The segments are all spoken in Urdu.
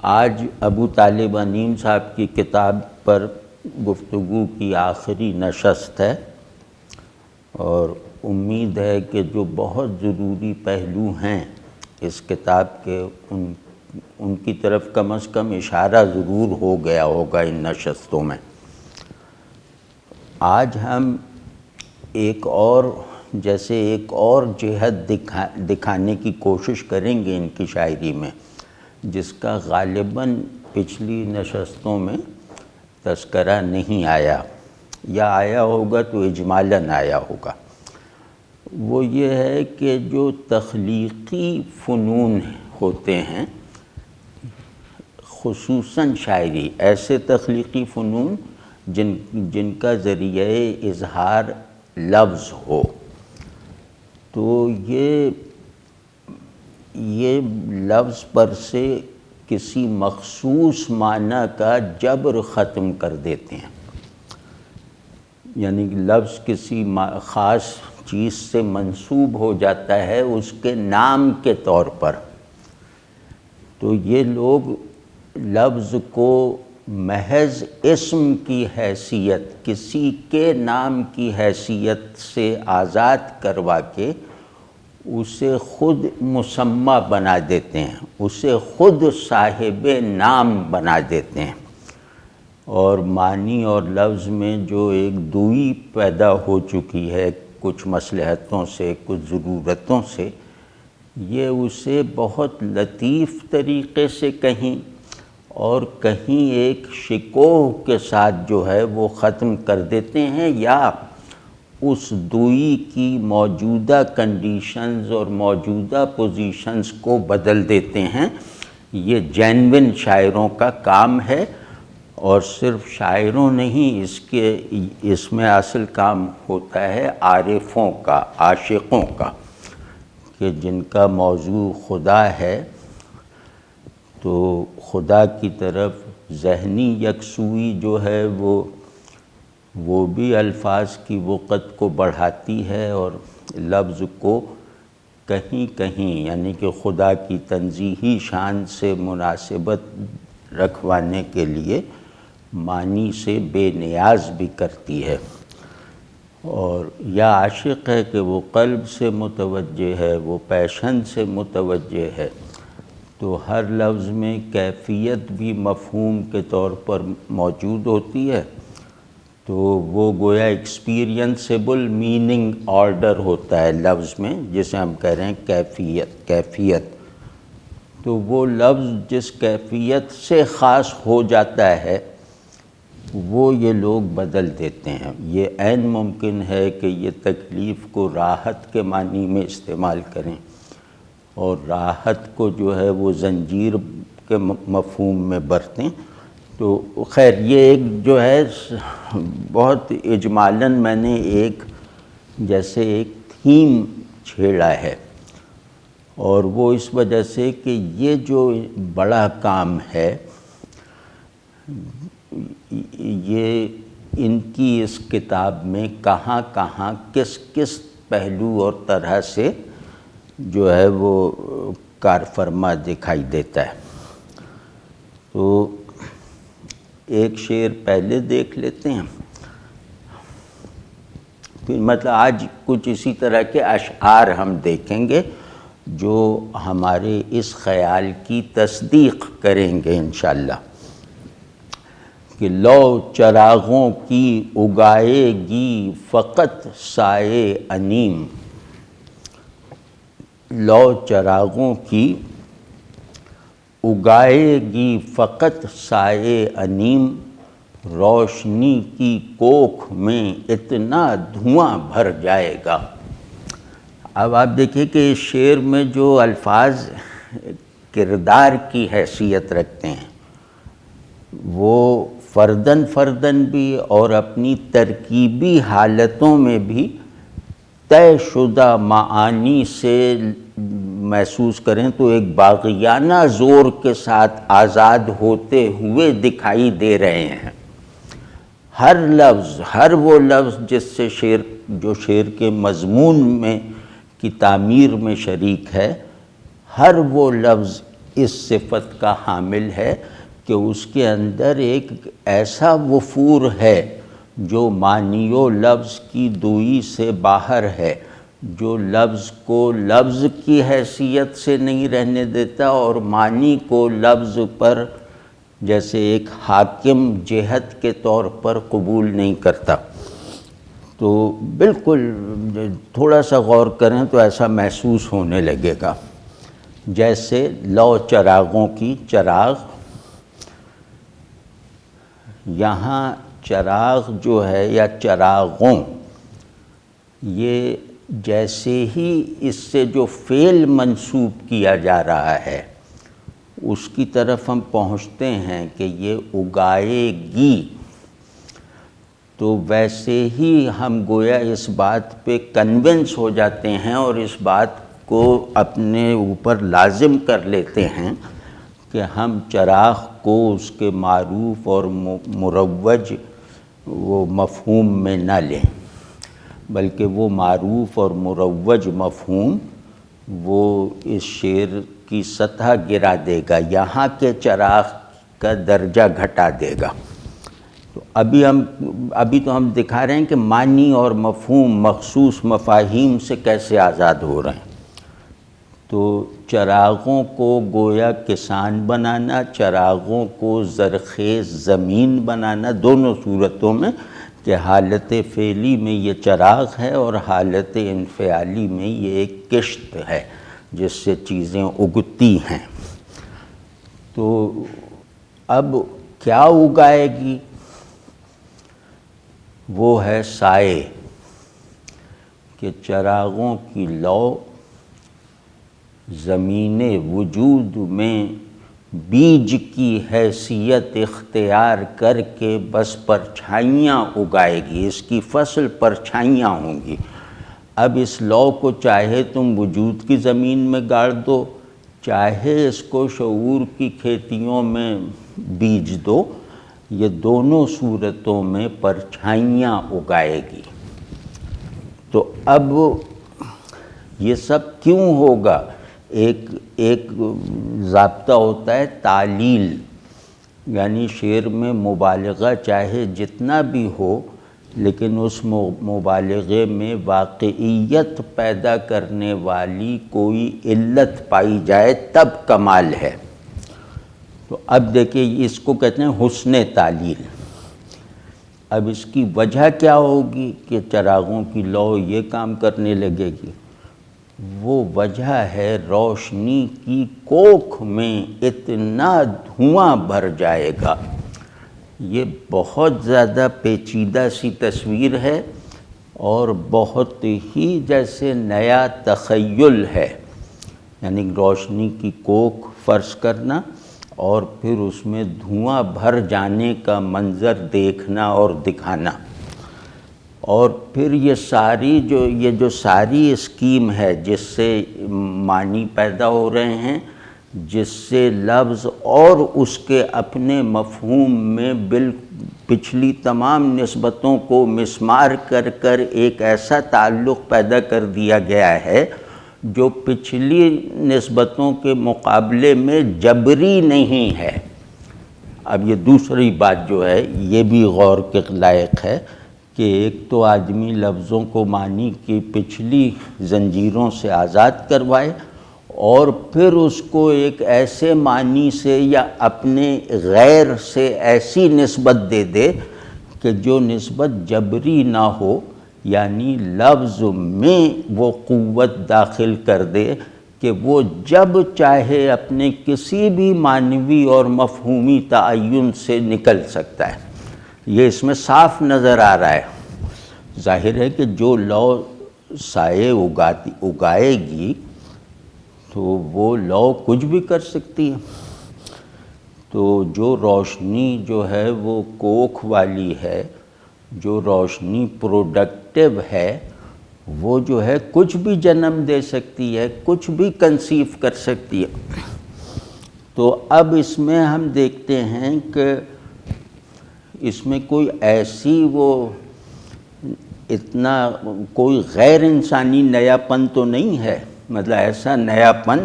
آج ابو طالب انیم صاحب کی کتاب پر گفتگو کی آخری نشست ہے، اور امید ہے کہ جو بہت ضروری پہلو ہیں اس کتاب کے ان کی طرف کم از کم اشارہ ضرور ہو گیا ہوگا ان نشستوں میں۔ آج ہم ایک اور جہت دکھانے کی کوشش کریں گے ان کی شاعری میں، جس کا غالباً پچھلی نشستوں میں تذکرہ نہیں آیا، یا آیا ہوگا تو اجمالاً آیا ہوگا۔ وہ یہ ہے کہ جو تخلیقی فنون ہوتے ہیں، خصوصاً شاعری، ایسے تخلیقی فنون جن کا ذریعہ اظہار لفظ ہو، تو یہ لفظ پر سے کسی مخصوص معنی کا جبر ختم کر دیتے ہیں، یعنی لفظ کسی خاص چیز سے منسوب ہو جاتا ہے اس کے نام کے طور پر، تو یہ لوگ لفظ کو محض اسم کی حیثیت، کسی کے نام کی حیثیت سے آزاد کروا کے اسے خود مسمى بنا دیتے ہیں، اسے خود صاحب نام بنا دیتے ہیں، اور معنی اور لفظ میں جو ایک دوئی پیدا ہو چکی ہے کچھ مصلحتوں سے، کچھ ضرورتوں سے، یہ اسے بہت لطیف طریقے سے کہیں اور کہیں ایک شکوہ کے ساتھ جو ہے وہ ختم کر دیتے ہیں، یا اس دوئی کی موجودہ کنڈیشنز اور موجودہ پوزیشنز کو بدل دیتے ہیں۔ یہ جینوین شاعروں کا کام ہے، اور صرف شاعروں نہیں، اس میں اصل کام ہوتا ہے عارفوں کا، عاشقوں کا، کہ جن کا موضوع خدا ہے تو خدا کی طرف ذہنی یکسوئی جو ہے وہ بھی الفاظ کی وقت کو بڑھاتی ہے، اور لفظ کو کہیں کہیں یعنی کہ خدا کی تنزیہی شان سے مناسبت رکھوانے کے لیے معنی سے بے نیاز بھی کرتی ہے۔ اور یا عاشق ہے کہ وہ قلب سے متوجہ ہے، وہ پیشن سے متوجہ ہے، تو ہر لفظ میں کیفیت بھی مفہوم کے طور پر موجود ہوتی ہے، تو وہ گویا ایکسپیرینسیبل میننگ آرڈر ہوتا ہے لفظ میں، جسے ہم کہہ رہے ہیں کیفیت، تو وہ لفظ جس کیفیت سے خاص ہو جاتا ہے وہ یہ لوگ بدل دیتے ہیں۔ یہ عین ممکن ہے کہ یہ تکلیف کو راحت کے معنی میں استعمال کریں، اور راحت کو جو ہے وہ زنجیر کے مفہوم میں برتیں، تو خیر یہ ایک جو ہے بہت اجمالاً میں نے ایک تھیم چھیڑا ہے، اور وہ اس وجہ سے کہ یہ جو بڑا کام ہے یہ ان کی اس کتاب میں کہاں کہاں کس پہلو اور طرح سے جو ہے وہ کار فرما دکھائی دیتا ہے۔ تو ایک شعر پہلے دیکھ لیتے ہیں، پھر مطلب آج کچھ اسی طرح کے اشعار ہم دیکھیں گے جو ہمارے اس خیال کی تصدیق کریں گے انشاءاللہ کہ لو چراغوں کی اگائے گی فقط سائے انیم، لو چراغوں کی اگائے گی فقط سائے انیم، روشنی کی کوکھ میں اتنا دھواں بھر جائے گا۔ اب آپ دیکھیں کہ اس شعر میں جو الفاظ کردار کی حیثیت رکھتے ہیں وہ فرداً بھی اور اپنی ترکیبی حالتوں میں بھی طے شدہ معانی سے محسوس کریں تو ایک باغیانہ زور کے ساتھ آزاد ہوتے ہوئے دکھائی دے رہے ہیں۔ ہر لفظ، ہر وہ لفظ جس سے جو شعر کے مضمون میں کی تعمیر میں شریک ہے، ہر وہ لفظ اس صفت کا حامل ہے کہ اس کے اندر ایک ایسا وفور ہے جو معنی و لفظ کی دوئی سے باہر ہے، جو لفظ کو لفظ کی حیثیت سے نہیں رہنے دیتا اور معنی کو لفظ پر جیسے ایک حاکم جہت کے طور پر قبول نہیں کرتا۔ تو بالکل تھوڑا سا غور کریں تو ایسا محسوس ہونے لگے گا، جیسے لو چراغوں کی چراغ، یہاں چراغ جو ہے یا چراغوں، یہ جیسے ہی اس سے جو فعل منسوب کیا جا رہا ہے اس کی طرف ہم پہنچتے ہیں کہ یہ اگائے گی، تو ویسے ہی ہم گویا اس بات پہ کنونس ہو جاتے ہیں اور اس بات کو اپنے اوپر لازم کر لیتے ہیں کہ ہم چراغ کو اس کے معروف اور مروج وہ مفہوم میں نہ لیں، بلکہ وہ معروف اور مروج مفہوم وہ اس شعر کی سطح گرا دے گا، یہاں کے چراغ کا درجہ گھٹا دے گا۔ تو ابھی تو ہم دکھا رہے ہیں کہ معنی اور مفہوم مخصوص مفاہیم سے کیسے آزاد ہو رہے ہیں۔ تو چراغوں کو گویا کسان بنانا، چراغوں کو زرخیز زمین بنانا، دونوں صورتوں میں کہ حالت فعلی میں یہ چراغ ہے اور حالت انفعالی میں یہ ایک کشت ہے جس سے چیزیں اگتی ہیں۔ تو اب کیا اگائے گی؟ وہ ہے سائے، کہ چراغوں کی لو زمین وجود میں بیج کی حیثیت اختیار کر کے بس پرچھائیاں اگائے گی، اس کی فصل پرچھائیاں ہوں گی۔ اب اس لو کو چاہے تم وجود کی زمین میں گاڑ دو، چاہے اس کو شعور کی کھیتیوں میں بیج دو، یہ دونوں صورتوں میں پرچھائیاں اگائے گی۔ تو اب یہ سب کیوں ہوگا؟ ایک ضابطہ ہوتا ہے تعلیل، یعنی شعر میں مبالغہ چاہے جتنا بھی ہو لیکن اس مبالغے میں واقعیت پیدا کرنے والی کوئی علت پائی جائے تب کمال ہے۔ تو اب دیکھیں اس کو کہتے ہیں حسن تعلیل۔ اب اس کی وجہ کیا ہوگی کہ چراغوں کی لو یہ کام کرنے لگے گی؟ وہ وجہ ہے روشنی کی کوکھ میں اتنا دھواں بھر جائے گا۔ یہ بہت زیادہ پیچیدہ سی تصویر ہے اور بہت ہی جیسے نیا تخیل ہے، یعنی روشنی کی کوکھ فرض کرنا اور پھر اس میں دھواں بھر جانے کا منظر دیکھنا اور دکھانا، اور پھر یہ ساری اسکیم ہے جس سے معنی پیدا ہو رہے ہیں، جس سے لفظ اور اس کے اپنے مفہوم میں پچھلی تمام نسبتوں کو مسمار کر کر ایک ایسا تعلق پیدا کر دیا گیا ہے جو پچھلی نسبتوں کے مقابلے میں جبری نہیں ہے۔ اب یہ دوسری بات جو ہے یہ بھی غور کے لائق ہے کہ ایک تو آدمی لفظوں کو معنی کی پچھلی زنجیروں سے آزاد کروائے اور پھر اس کو ایک ایسے معنی سے یا اپنے غیر سے ایسی نسبت دے دے کہ جو نسبت جبری نہ ہو، یعنی لفظ میں وہ قوت داخل کر دے کہ وہ جب چاہے اپنے کسی بھی معنوی اور مفہومی تعین سے نکل سکتا ہے۔ یہ اس میں صاف نظر آ رہا ہے۔ ظاہر ہے کہ جو لو سائے اگائے گی تو وہ لو کچھ بھی کر سکتی ہے۔ تو جو روشنی جو ہے وہ کوکھ والی ہے، جو روشنی پروڈکٹیو ہے، وہ جو ہے کچھ بھی جنم دے سکتی ہے، کچھ بھی کنسیو کر سکتی ہے۔ تو اب اس میں ہم دیکھتے ہیں کہ اس میں کوئی ایسی اتنا کوئی غیر انسانی نیا پن تو نہیں ہے، مطلب ایسا نیا پن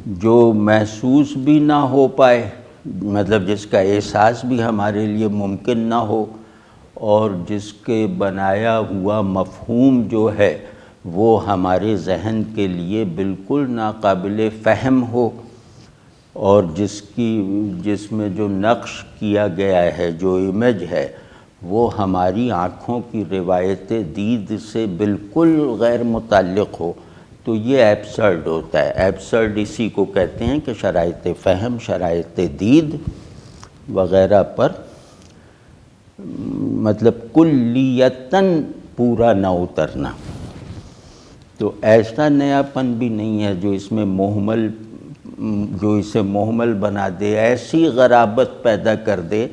جو محسوس بھی نہ ہو پائے، مطلب جس کا احساس بھی ہمارے لیے ممکن نہ ہو، اور جس کے بنایا ہوا مفہوم جو ہے وہ ہمارے ذہن کے لیے بالکل ناقابل فہم ہو، اور جس میں جو نقش کیا گیا ہے، جو امیج ہے، وہ ہماری آنکھوں کی روایت دید سے بالکل غیر متعلق ہو، تو یہ ایبسرڈ ہوتا ہے۔ ایبسرڈ اسی کو کہتے ہیں کہ شرائط فہم، شرائط دید وغیرہ پر مطلب کلیتاً پورا نہ اترنا۔ تو ایسا نیاپن بھی نہیں ہے جو اسے محمل بنا دے، ایسی غرابت پیدا کر دے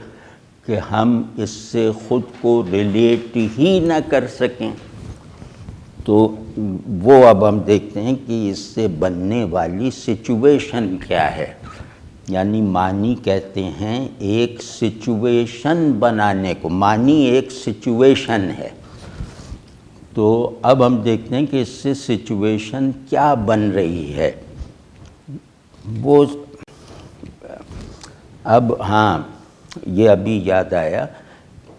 کہ ہم اس سے خود کو ریلیٹ ہی نہ کر سکیں۔ تو وہ اب ہم دیکھتے ہیں کہ اس سے بننے والی سچویشن کیا ہے، یعنی معنی کہتے ہیں ایک سچویشن بنانے کو، معنی ایک سچویشن ہے۔ تو اب ہم دیکھتے ہیں کہ اس سے سچویشن کیا بن رہی ہے۔ وہ اب ہاں یہ ابھی یاد آیا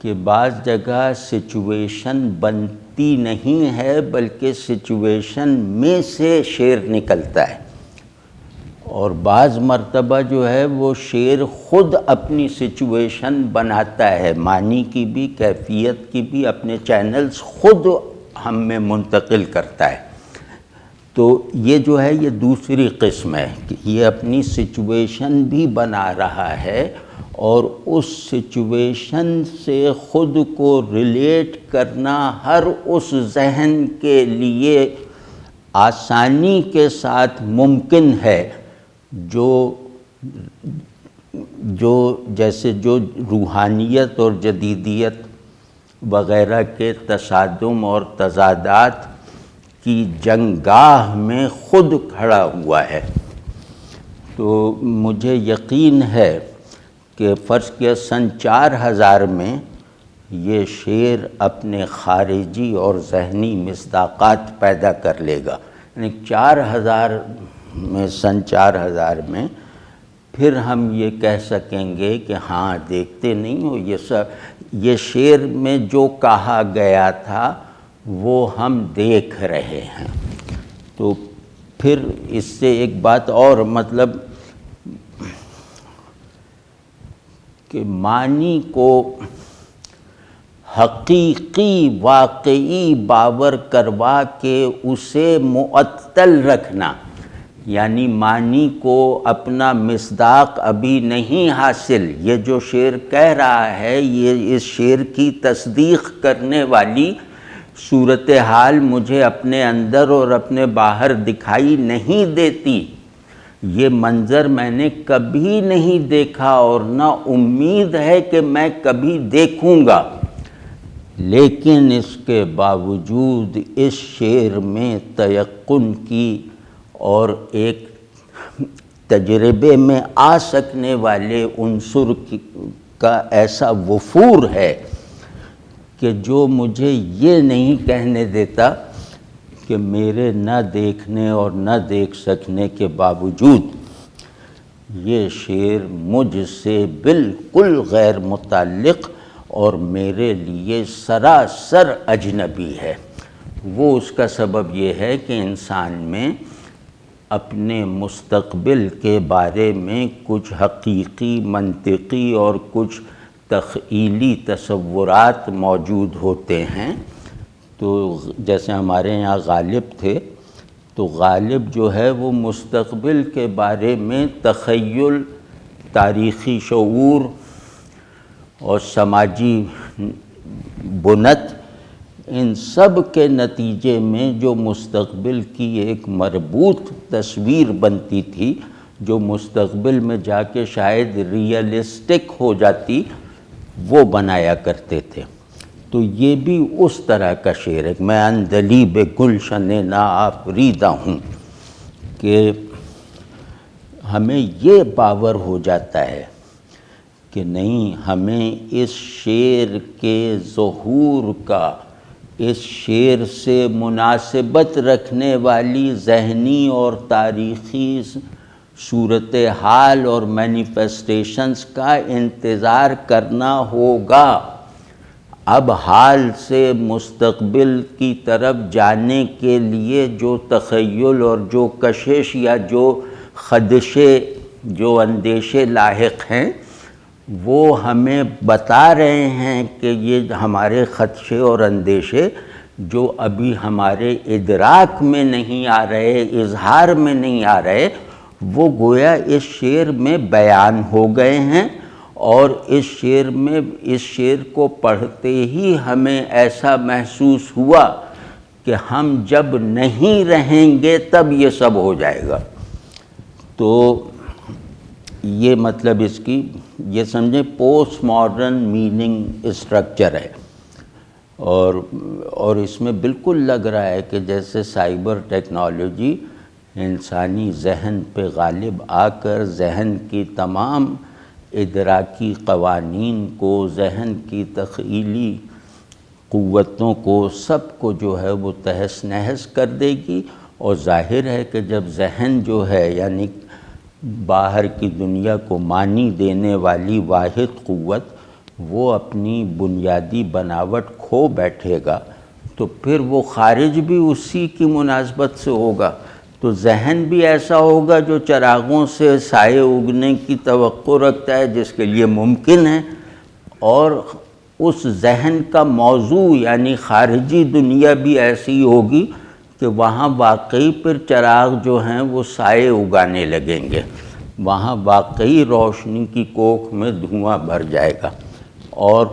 کہ بعض جگہ سچویشن بنتی نہیں ہے بلکہ سچویشن میں سے شعر نکلتا ہے، اور بعض مرتبہ جو ہے وہ شعر خود اپنی سچویشن بناتا ہے، معنی کی بھی، کیفیت کی بھی، اپنے چینلز خود ہم میں منتقل کرتا ہے۔ تو یہ جو ہے یہ دوسری قسم ہے کہ یہ اپنی سچویشن بھی بنا رہا ہے، اور اس سچویشن سے خود کو ریلیٹ کرنا ہر اس ذہن کے لیے آسانی کے ساتھ ممکن ہے جیسے جو روحانیت اور جدیدیت وغیرہ کے تصادم اور تضادات کی جنگاہ میں خود کھڑا ہوا ہے۔ تو مجھے یقین ہے کہ فرض کیا سن 4000 میں یہ شعر اپنے خارجی اور ذہنی مصداقات پیدا کر لے گا، یعنی 4000 میں، سن 4000 میں پھر ہم یہ کہہ سکیں گے کہ ہاں دیکھتے نہیں ہو یہ شعر میں جو کہا گیا تھا وہ ہم دیکھ رہے ہیں۔ تو پھر اس سے ایک بات اور، مطلب کہ معنی کو حقیقی واقعی باور کروا کے اسے معطل رکھنا، یعنی معنی کو اپنا مصداق ابھی نہیں حاصل، یہ جو شعر کہہ رہا ہے یہ اس شعر کی تصدیق کرنے والی صورتحال مجھے اپنے اندر اور اپنے باہر دکھائی نہیں دیتی، یہ منظر میں نے کبھی نہیں دیکھا اور نہ امید ہے کہ میں کبھی دیکھوں گا، لیکن اس کے باوجود اس شعر میں تیقن کی اور ایک تجربے میں آ سکنے والے عنصر کا ایسا وفور ہے کہ جو مجھے یہ نہیں کہنے دیتا کہ میرے نہ دیکھنے اور نہ دیکھ سکنے کے باوجود یہ شعر مجھ سے بالکل غیر متعلق اور میرے لیے سراسر اجنبی ہے۔ وہ اس کا سبب یہ ہے کہ انسان میں اپنے مستقبل کے بارے میں کچھ حقیقی، منطقی اور کچھ تخیلی تصورات موجود ہوتے ہیں۔ تو جیسے ہمارے یہاں غالب تھے، تو غالب جو ہے وہ مستقبل کے بارے میں تخیل، تاریخی شعور اور سماجی بنت، ان سب کے نتیجے میں جو مستقبل کی ایک مربوط تصویر بنتی تھی، جو مستقبل میں جا کے شاید ریئلسٹک ہو جاتی، وہ بنایا کرتے تھے۔ تو یہ بھی اس طرح کا شعر ہے، میں عندلیب گلشن نا آفریدہ ہوں، کہ ہمیں یہ باور ہو جاتا ہے کہ نہیں، ہمیں اس شعر کے ظہور کا، اس شعر سے مناسبت رکھنے والی ذہنی اور تاریخی صورتحال اور مینیفیسٹیشنز کا انتظار کرنا ہوگا۔ اب حال سے مستقبل کی طرف جانے کے لیے جو تخیل اور جو کشش یا جو خدشے، جو اندیشے لاحق ہیں، وہ ہمیں بتا رہے ہیں کہ یہ ہمارے خدشے اور اندیشے جو ابھی ہمارے ادراک میں نہیں آ رہے، اظہار میں نہیں آ رہے، وہ گویا اس شعر میں بیان ہو گئے ہیں۔ اور اس شعر کو پڑھتے ہی ہمیں ایسا محسوس ہوا کہ ہم جب نہیں رہیں گے تب یہ سب ہو جائے گا۔ تو یہ مطلب اس کی یہ سمجھیں پوسٹ ماڈرن میننگ اسٹرکچر ہے، اور اس میں بالکل لگ رہا ہے کہ جیسے سائبر ٹیکنالوجی انسانی ذہن پہ غالب آ کر ذہن کی تمام ادراکی قوانین کو، ذہن کی تخیلی قوتوں کو، سب کو جو ہے وہ تہس نہس کر دے گی۔ اور ظاہر ہے کہ جب ذہن جو ہے یعنی باہر کی دنیا کو معنی دینے والی واحد قوت وہ اپنی بنیادی بناوٹ کھو بیٹھے گا، تو پھر وہ خارج بھی اسی کی مناسبت سے ہوگا۔ تو ذہن بھی ایسا ہوگا جو چراغوں سے سائے اگنے کی توقع رکھتا ہے، جس کے لیے ممکن ہے، اور اس ذہن کا موضوع یعنی خارجی دنیا بھی ایسی ہوگی کہ وہاں واقعی پھر چراغ جو ہیں وہ سائے اگانے لگیں گے، وہاں واقعی روشنی کی کوکھ میں دھواں بھر جائے گا۔ اور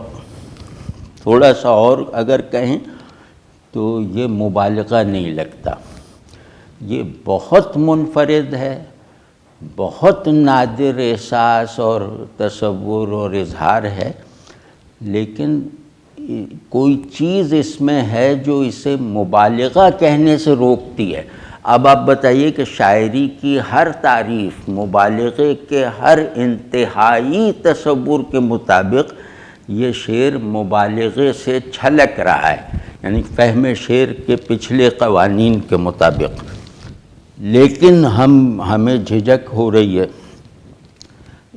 تھوڑا سا اور اگر کہیں تو یہ مبالغہ نہیں لگتا، یہ بہت منفرد ہے، بہت نادر احساس اور تصور اور اظہار ہے، لیکن کوئی چیز اس میں ہے جو اسے مبالغہ کہنے سے روکتی ہے۔ اب آپ بتائیے کہ شاعری کی ہر تعریف مبالغے کے ہر انتہائی تصور کے مطابق یہ شعر مبالغے سے چھلک رہا ہے، یعنی فہم شعر کے پچھلے قوانین کے مطابق، لیکن ہمیں جھجک ہو رہی ہے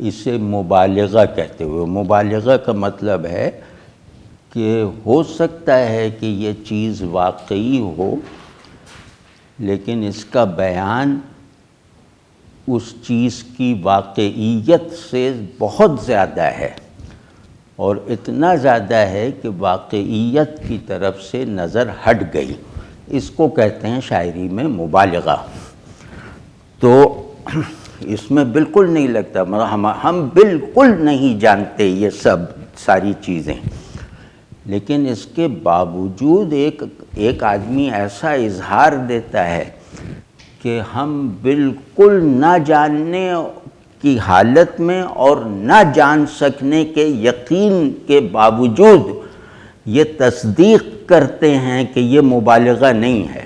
اسے مبالغہ کہتے ہوئے۔ مبالغہ کا مطلب ہے کہ ہو سکتا ہے کہ یہ چیز واقعی ہو، لیکن اس کا بیان اس چیز کی واقعیت سے بہت زیادہ ہے، اور اتنا زیادہ ہے کہ واقعیت کی طرف سے نظر ہٹ گئی۔ اس کو کہتے ہیں شاعری میں مبالغہ۔ تو اس میں بالکل نہیں لگتا، ہم بالکل نہیں جانتے یہ ساری چیزیں، لیکن اس کے باوجود ایک آدمی ایسا اظہار دیتا ہے کہ ہم بالکل نہ جاننے کی حالت میں اور نہ جان سکنے کے یقین کے باوجود یہ تصدیق کرتے ہیں کہ یہ مبالغہ نہیں ہے،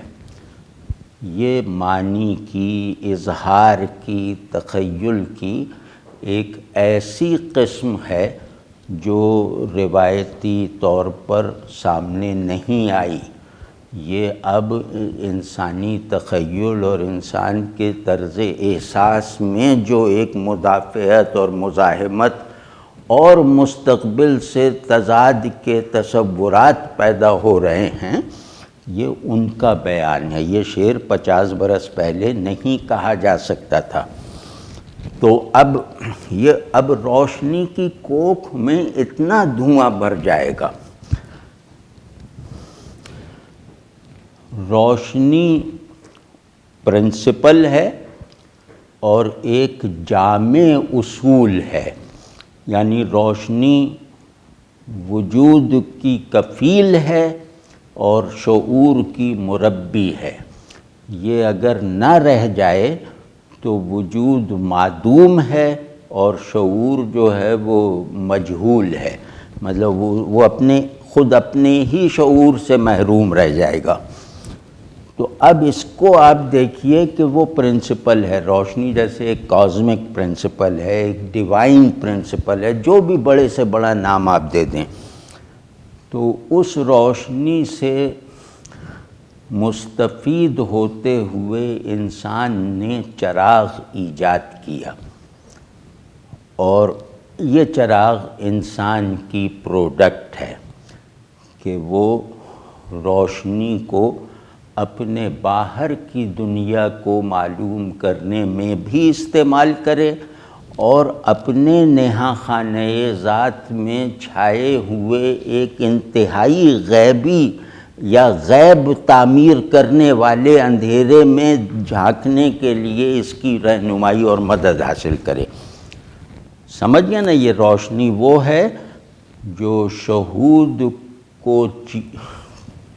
یہ معنی کی، اظہار کی، تخیل کی ایک ایسی قسم ہے جو روایتی طور پر سامنے نہیں آئی۔ یہ اب انسانی تخیل اور انسان کے طرز احساس میں جو ایک مدافعت اور مزاحمت اور مستقبل سے تضاد کے تصورات پیدا ہو رہے ہیں، یہ ان کا بیان ہے۔ یہ شعر 50 برس پہلے نہیں کہا جا سکتا تھا۔ تو اب روشنی کی کوکھ میں اتنا دھواں بھر جائے گا۔ روشنی پرنسپل ہے اور ایک جامع اصول ہے، یعنی روشنی وجود کی کفیل ہے اور شعور کی مربی ہے۔ یہ اگر نہ رہ جائے تو وجود معدوم ہے اور شعور جو ہے وہ مجہول ہے، مطلب وہ خود اپنے ہی شعور سے محروم رہ جائے گا۔ تو اب اس کو آپ دیکھیے کہ وہ پرنسپل ہے، روشنی جیسے ایک کازمک پرنسپل ہے، ایک ڈیوائن پرنسپل ہے، جو بھی بڑے سے بڑا نام آپ دے دیں، تو اس روشنی سے مستفید ہوتے ہوئے انسان نے چراغ ایجاد کیا، اور یہ چراغ انسان کی پروڈکٹ ہے کہ وہ روشنی کو اپنے باہر کی دنیا کو معلوم کرنے میں بھی استعمال کرے، اور اپنے نہا خانہ ذات میں چھائے ہوئے ایک انتہائی غیبی یا غیب تعمیر کرنے والے اندھیرے میں جھانکنے کے لیے اس کی رہنمائی اور مدد حاصل کرے۔ سمجھ گیا نا؟ یہ روشنی وہ ہے جو شہود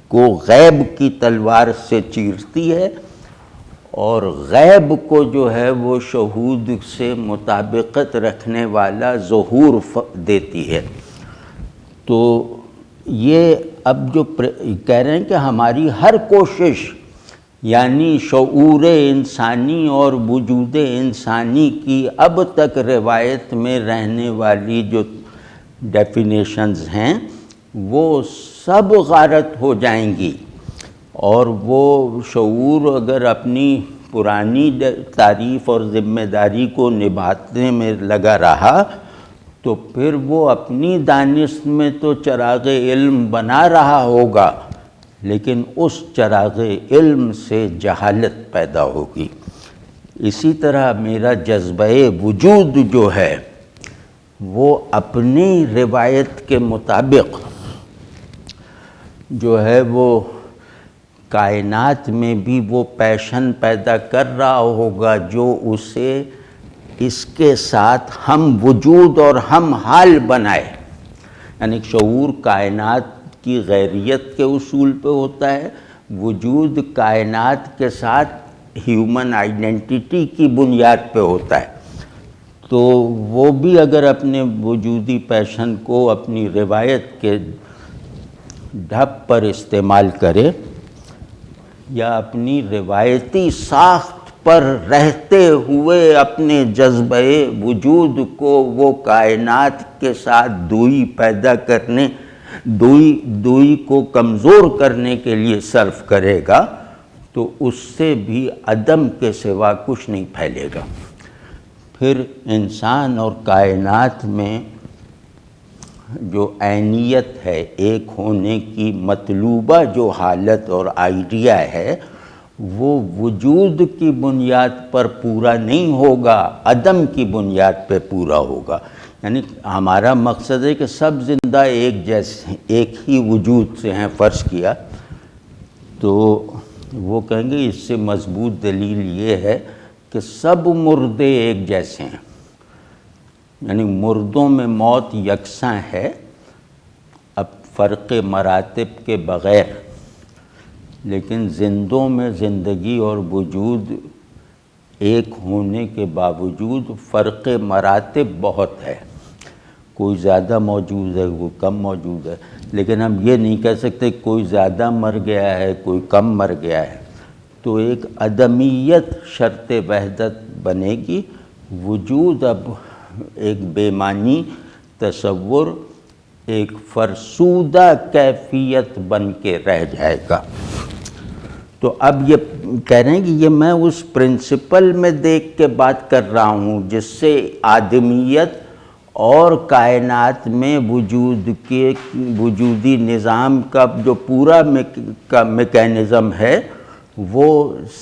کو غیب کی تلوار سے چیرتی ہے، اور غیب کو جو ہے وہ شہود سے مطابقت رکھنے والا ظہور دیتی ہے۔ تو یہ اب جو کہہ رہے ہیں کہ ہماری ہر کوشش، یعنی شعور انسانی اور وجود انسانی کی اب تک روایت میں رہنے والی جو ڈیفینیشنز ہیں وہ سب غارت ہو جائیں گی، اور وہ شعور اگر اپنی پرانی تعریف اور ذمہ داری کو نبھانے میں لگا رہا تو پھر وہ اپنی دانست میں تو چراغ علم بنا رہا ہوگا، لیکن اس چراغ علم سے جہالت پیدا ہوگی۔ اسی طرح میرا جذبہ وجود جو ہے وہ اپنی روایت کے مطابق جو ہے وہ کائنات میں بھی وہ پیشن پیدا کر رہا ہوگا جو اسے اس کے ساتھ ہم وجود اور ہم حال بنائے۔ یعنی شعور کائنات کی غیریت کے اصول پہ ہوتا ہے، وجود کائنات کے ساتھ ہیومن آئیڈینٹیٹی کی بنیاد پہ ہوتا ہے۔ تو وہ بھی اگر اپنے وجودی پیشن کو اپنی روایت کے ڈھب پر استعمال کرے، یا اپنی روایتی ساخت پر رہتے ہوئے اپنے جذبہ وجود کو وہ کائنات کے ساتھ دوئی پیدا کرنے، دوئی کو کمزور کرنے کے لیے صرف کرے گا، تو اس سے بھی عدم کے سوا کچھ نہیں پھیلے گا۔ پھر انسان اور کائنات میں جو عینیت ہے، ایک ہونے کی مطلوبہ جو حالت اور آئیڈیا ہے، وہ وجود کی بنیاد پر پورا نہیں ہوگا، عدم کی بنیاد پہ پورا ہوگا۔ یعنی ہمارا مقصد ہے کہ سب زندہ ایک جیسے ہیں، ایک ہی وجود سے ہیں فرض کیا، تو وہ کہیں گے اس سے مضبوط دلیل یہ ہے کہ سب مردے ایک جیسے ہیں۔ یعنی مردوں میں موت یکساں ہے، اب فرق مراتب کے بغیر، لیکن زندوں میں زندگی اور وجود ایک ہونے کے باوجود فرق مراتب بہت ہے، کوئی زیادہ موجود ہے، کوئی کم موجود ہے، لیکن ہم یہ نہیں کہہ سکتے کوئی زیادہ مر گیا ہے، کوئی کم مر گیا ہے۔ تو ایک عدمیت شرط وحدت بنے گی، وجود اب ایک بے معنی تصور، ایک فرسودہ کیفیت بن کے رہ جائے گا۔ تو اب یہ کہہ رہے ہیں کہ یہ میں اس پرنسپل میں دیکھ کے بات کر رہا ہوں جس سے آدمیت اور کائنات میں وجود کے وجودی نظام کا جو پورا میکینزم ہے وہ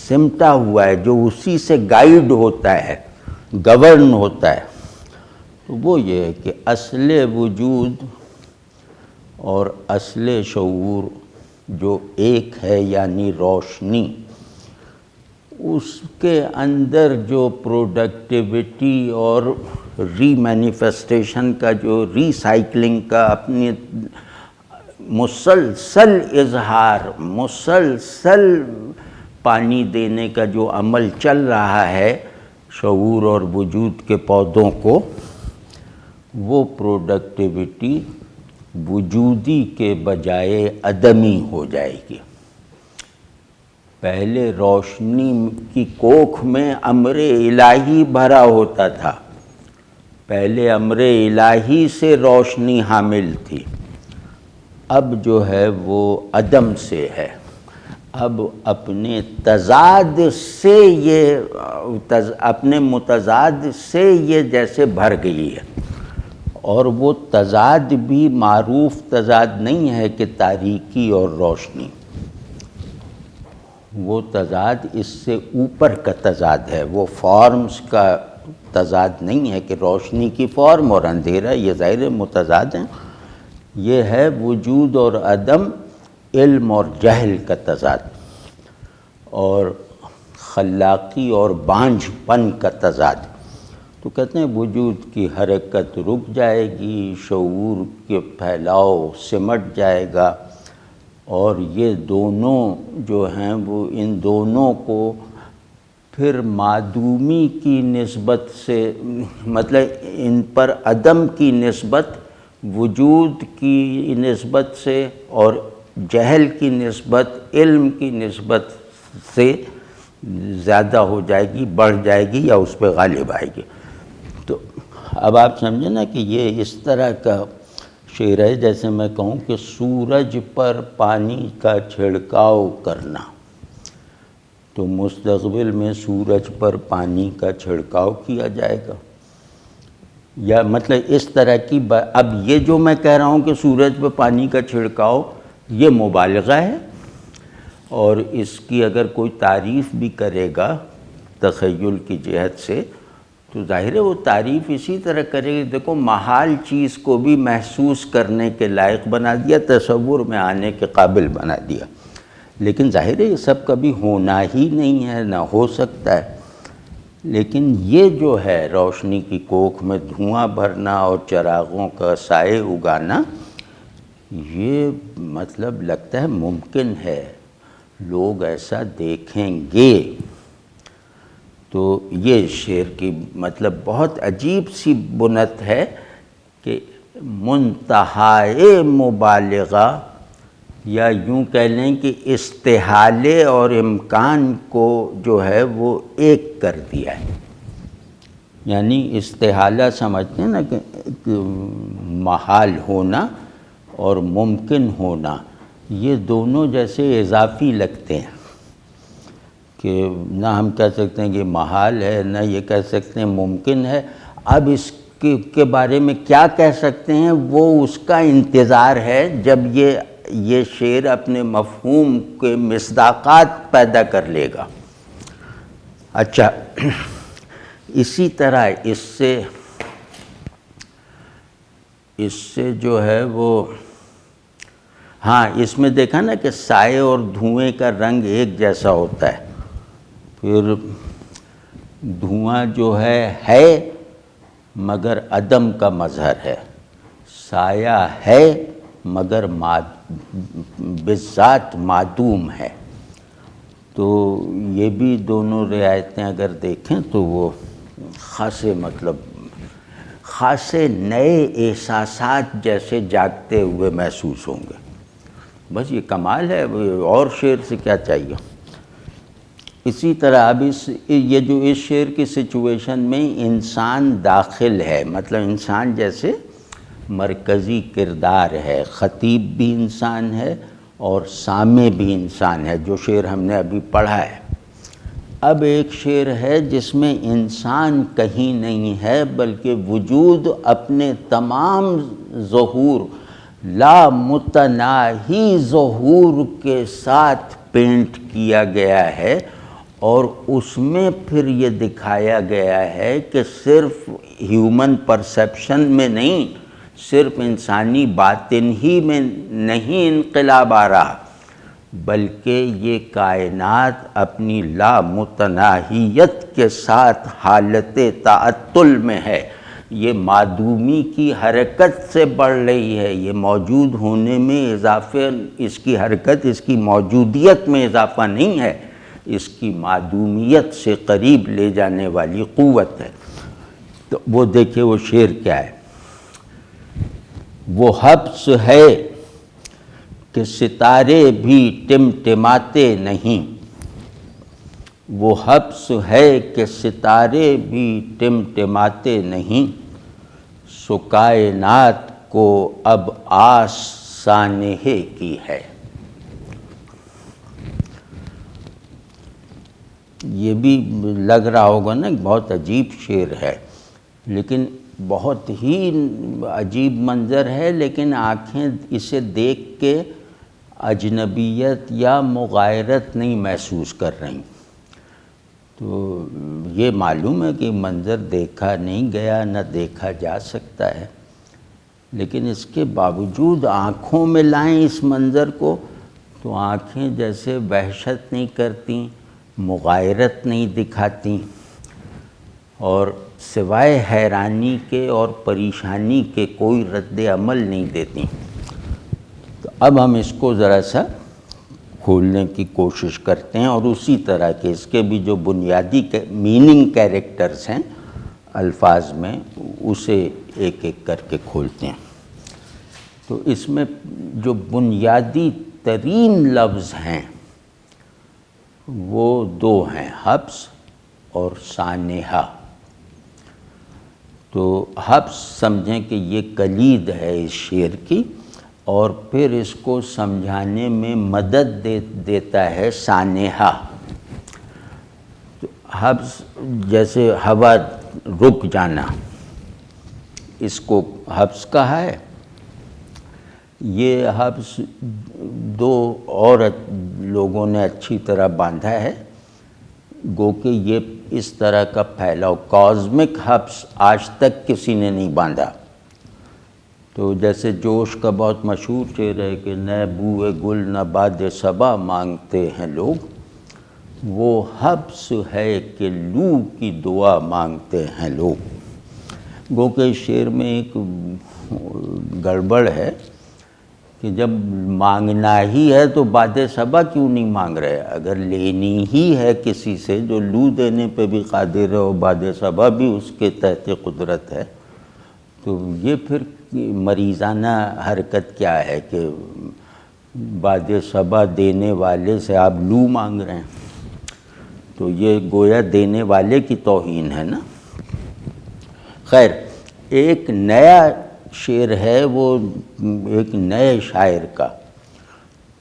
سمٹا ہوا ہے، جو اسی سے گائیڈ ہوتا ہے، گورن ہوتا ہے۔ تو وہ یہ ہے کہ اصل وجود اور اصل شعور جو ایک ہے، یعنی روشنی، اس کے اندر جو پروڈکٹیوٹی اور ری مینیفیسٹیشن کا جو ری سائیکلنگ کا اپنی مسلسل اظہار، مسلسل پانی دینے کا جو عمل چل رہا ہے شعور اور وجود کے پودوں کو، وہ پروڈکٹیوٹی وجودی کے بجائے عدمی ہو جائے گی۔ پہلے روشنی کی کوکھ میں امر الہی بھرا ہوتا تھا، پہلے امر الہی سے روشنی حامل تھی، اب جو ہے وہ عدم سے ہے۔ اب اپنے تضاد سے اپنے متضاد سے یہ جیسے بھر گئی ہے، اور وہ تضاد بھی معروف تضاد نہیں ہے کہ تاریکی اور روشنی، وہ تضاد اس سے اوپر کا تضاد ہے، وہ فارمز کا تضاد نہیں ہے کہ روشنی کی فارم اور اندھیرا، یہ ظاہر متضاد ہیں، یہ ہے وجود اور عدم، علم اور جہل کا تضاد، اور خلاقی اور بانجھ پن کا تضاد۔ تو کہتے ہیں وجود کی حرکت رک جائے گی، شعور کے پھیلاؤ سمٹ جائے گا، اور یہ دونوں جو ہیں وہ ان دونوں کو پھر معدومی کی نسبت سے، مطلب ان پر عدم کی نسبت وجود کی نسبت سے اور جہل کی نسبت علم کی نسبت سے زیادہ ہو جائے گی، بڑھ جائے گی یا اس پہ غالب آئے گی۔ تو اب آپ سمجھیں نا کہ یہ اس طرح کا شعر ہے جیسے میں کہوں کہ سورج پر پانی کا چھڑکاؤ کرنا، تو مستقبل میں سورج پر پانی کا چھڑکاؤ کیا جائے گا، یا مطلب اس طرح کی اب یہ جو میں کہہ رہا ہوں کہ سورج پہ پانی کا چھڑکاؤ، یہ مبالغہ ہے، اور اس کی اگر کوئی تعریف بھی کرے گا تخیل کی جہت سے تو ظاہر ہے وہ تعریف اسی طرح کرے گی، دیکھو محال چیز کو بھی محسوس کرنے کے لائق بنا دیا، تصور میں آنے کے قابل بنا دیا، لیکن ظاہر ہے یہ سب کبھی ہونا ہی نہیں ہے، نہ ہو سکتا ہے۔ لیکن یہ جو ہے روشنی کی کوکھ میں دھواں بھرنا اور چراغوں کا سائے اگانا، یہ مطلب لگتا ہے ممکن ہے، لوگ ایسا دیکھیں گے۔ تو یہ شعر کی مطلب بہت عجیب سی بنت ہے کہ منتہائے مبالغہ، یا یوں کہہ لیں کہ استحالے اور امکان کو جو ہے وہ ایک کر دیا ہے، یعنی استحالہ سمجھتے ہیں نا کہ محال ہونا اور ممکن ہونا، یہ دونوں جیسے اضافی لگتے ہیں کہ نہ ہم کہہ سکتے ہیں کہ محال ہے، نہ یہ کہہ سکتے ہیں ممکن ہے۔ اب اس کے بارے میں کیا کہہ سکتے ہیں، وہ اس کا انتظار ہے جب یہ شعر اپنے مفہوم کے مصداقات پیدا کر لے گا۔ اچھا، اسی طرح اس سے جو ہے وہ، ہاں اس میں دیکھا نا کہ سائے اور دھوئیں کا رنگ ایک جیسا ہوتا ہے، پھر دھواں جو ہے مگر عدم کا مظہر ہے، سایہ ہے مگر بذات معدوم ہے۔ تو یہ بھی دونوں رعایتیں اگر دیکھیں تو وہ خاصے نئے احساسات جیسے جاگتے ہوئے محسوس ہوں گے۔ بس یہ کمال ہے، اور شعر سے کیا چاہیے۔ اسی طرح اب یہ جو اس شعر کی سچویشن میں انسان داخل ہے، مطلب انسان جیسے مرکزی کردار ہے، خطیب بھی انسان ہے اور سامع بھی انسان ہے، جو شعر ہم نے ابھی پڑھا ہے۔ اب ایک شعر ہے جس میں انسان کہیں نہیں ہے بلکہ وجود اپنے تمام ظہور، لامتناہی ظہور کے ساتھ پینٹ کیا گیا ہے، اور اس میں پھر یہ دکھایا گیا ہے کہ صرف ہیومن پرسیپشن میں نہیں، صرف انسانی باطن ہی میں نہیں انقلاب آ رہا، بلکہ یہ کائنات اپنی لامتناہیت کے ساتھ حالت تعطل میں ہے، یہ معدومی کی حرکت سے بڑھ رہی ہے، یہ موجود ہونے میں اضافہ، اس کی حرکت اس کی موجودیت میں اضافہ نہیں ہے، اس کی معدومیت سے قریب لے جانے والی قوت ہے۔ تو وہ دیکھیں وہ شعر کیا ہے، وہ حبس ہے کہ ستارے بھی ٹمٹماتے نہیں، وہ حبس ہے کہ ستارے بھی ٹمٹماتے نہیں، سو کائنات کو اب آس سانحے کی ہے۔ یہ بھی لگ رہا ہوگا نا بہت عجیب شعر ہے، لیکن بہت ہی عجیب منظر ہے، لیکن آنکھیں اسے دیکھ کے اجنبیت یا مغایرت نہیں محسوس کر رہی. تو یہ معلوم ہے کہ منظر دیکھا نہیں گیا، نہ دیکھا جا سکتا ہے، لیکن اس کے باوجود آنکھوں میں لائیں اس منظر کو تو آنکھیں جیسے وحشت نہیں کرتیں، مغایرت نہیں دکھاتی، اور سوائے حیرانی کے اور پریشانی کے کوئی رد عمل نہیں دیتی. تو اب ہم اس کو ذرا سا کھولنے کی کوشش کرتے ہیں، اور اسی طرح کے اس کے بھی جو بنیادی میننگ کیریکٹرز ہیں الفاظ میں، اسے ایک ایک کر کے کھولتے ہیں. تو اس میں جو بنیادی ترین لفظ ہیں وہ دو ہیں، حبس اور سانحہ. تو حبس سمجھیں کہ یہ کلید ہے اس شعر کی، اور پھر اس کو سمجھانے میں مدد دیتا ہے سانحہ. تو حبس جیسے ہوا رک جانا، اس کو حبس کہا ہے. یہ حبس دو اور لوگوں نے اچھی طرح باندھا ہے، گو کہ یہ اس طرح کا پھیلاؤ کازمک حبس آج تک کسی نے نہیں باندھا. تو جیسے جوش کا بہت مشہور شعر ہے کہ نہ بوئے گل نہ باد صبا مانگتے ہیں لوگ، وہ حبس ہے کہ لو کی دعا مانگتے ہیں لوگ. گو کہ اس شعر میں ایک گڑبڑ ہے کہ جب مانگنا ہی ہے تو باد صبا کیوں نہیں مانگ رہے؟ اگر لینی ہی ہے کسی سے جو لو دینے پہ بھی قادر ہے اور باد صبا بھی اس کے تحت قدرت ہے، تو یہ پھر مریضانہ حرکت کیا ہے کہ باد صبا دینے والے سے آپ لو مانگ رہے ہیں؟ تو یہ گویا دینے والے کی توہین ہے نا. خیر، ایک نیا شعر ہے وہ ایک نئے شاعر کا،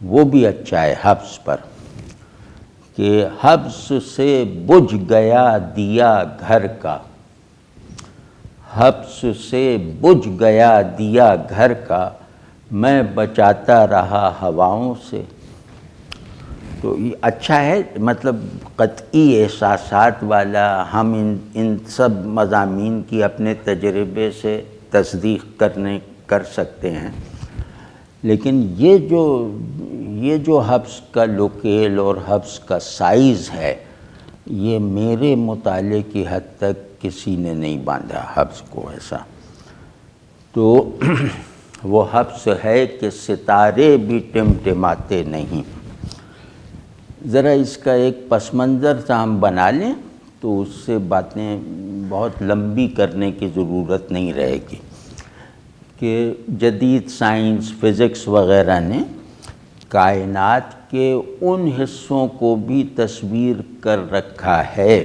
وہ بھی اچھا ہے حبس پر، کہ حبس سے بجھ گیا دیا گھر کا، حبس سے بجھ گیا دیا گھر کا، میں بچاتا رہا ہواؤں سے. تو یہ اچھا ہے، مطلب قطعی احساسات والا، ہم ان سب مضامین کی اپنے تجربے سے تصدیق کر سکتے ہیں. لیکن یہ جو حبس کا لوکیل اور حبس کا سائز ہے، یہ میرے مطالعے کی حد تک کسی نے نہیں باندھا حبس کو ایسا. تو وہ حبس ہے کہ ستارے بھی ٹمٹماتے نہیں. ذرا اس کا ایک پس منظر سا ہم بنا لیں تو اس سے باتیں بہت لمبی کرنے کی ضرورت نہیں رہے گی. کہ جدید سائنس، فزکس وغیرہ نے کائنات کے ان حصوں کو بھی تصویر کر رکھا ہے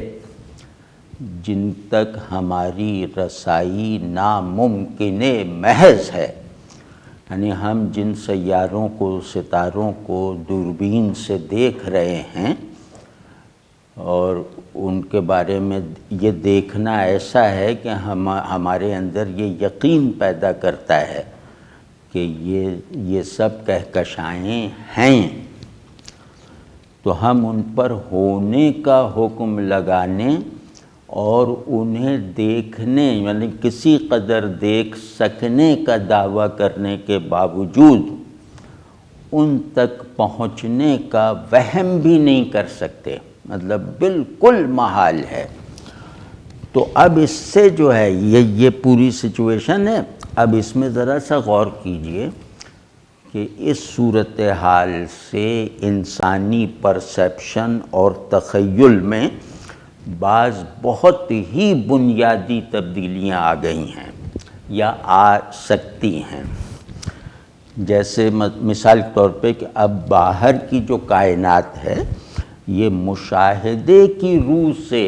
جن تک ہماری رسائی ناممکن محض ہے. یعنی ہم جن سیاروں کو، ستاروں کو دوربین سے دیکھ رہے ہیں، اور ان کے بارے میں یہ دیکھنا ایسا ہے کہ ہمارے اندر یہ یقین پیدا کرتا ہے کہ یہ سب کہکشائیں ہیں. تو ہم ان پر ہونے کا حکم لگانے اور انہیں دیکھنے، یعنی کسی قدر دیکھ سکنے کا دعویٰ کرنے کے باوجود ان تک پہنچنے کا وہم بھی نہیں کر سکتے، مطلب بالکل محال ہے. تو اب اس سے جو ہے یہ پوری سچویشن ہے. اب اس میں ذرا سا غور کیجئے کہ اس صورتحال سے انسانی پرسیپشن اور تخیل میں بعض بہت ہی بنیادی تبدیلیاں آ گئی ہیں یا آ سکتی ہیں. جیسے مثال کے طور پہ کہ اب باہر کی جو کائنات ہے، یہ مشاہدے کی روح سے